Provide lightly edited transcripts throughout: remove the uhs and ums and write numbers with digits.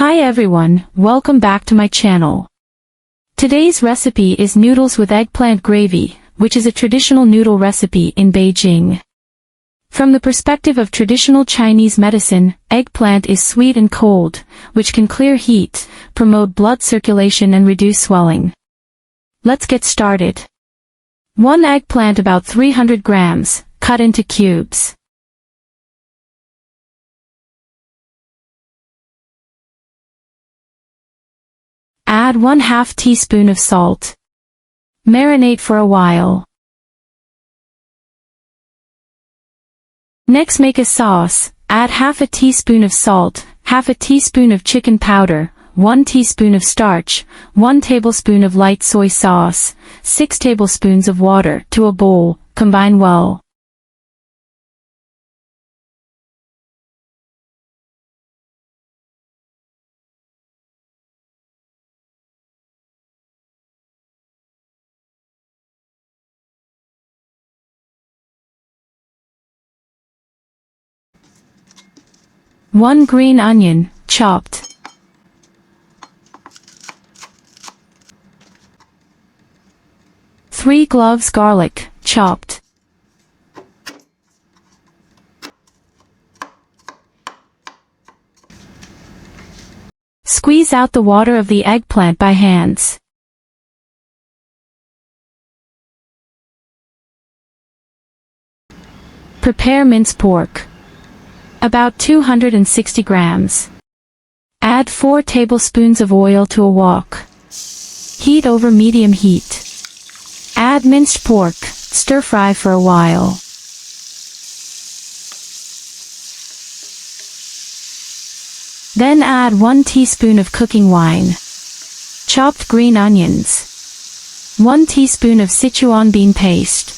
Hi everyone, welcome back to my channel. Today's recipe is noodles with eggplant gravy, which is a traditional noodle recipe in Beijing. From the perspective of traditional Chinese medicine, eggplant is sweet and cold, which can clear heat, promote blood circulation and reduce swelling. Let's get started. 1 eggplant about 300 grams, cut into cubes. Add 1/2 teaspoon of salt. Marinate for a while. Next make a sauce. Add 1/2 teaspoon of salt, 1/2 teaspoon of chicken powder, 1 teaspoon of starch, 1 tablespoon of light soy sauce, 6 tablespoons of water to a bowl, combine well. One green onion, chopped. Three cloves garlic, chopped. Squeeze out the water of the eggplant by hands. Prepare minced pork. About 260 grams. Add 4 tablespoons of oil to a wok. Heat over medium heat. Add minced pork, stir fry for a while. Then add 1 teaspoon of cooking wine. Chopped green onions. 1 teaspoon of Sichuan bean paste.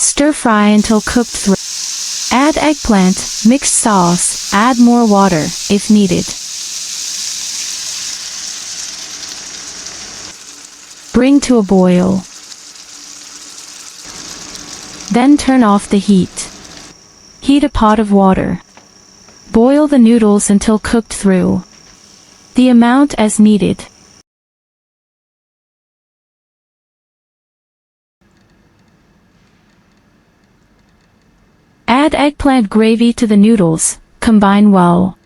Stir fry until cooked through. Add eggplant, mixed sauce, add more water, if needed. Bring to a boil. Then turn off the heat. Heat a pot of water. Boil the noodles until cooked through. The amount as needed. Add eggplant gravy to the noodles, combine well.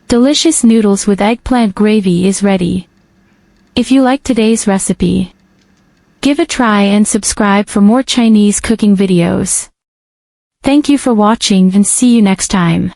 Delicious noodles with eggplant gravy is ready. If you like today's recipe, give a try and subscribe for more Chinese cooking videos. Thank you for watching and see you next time.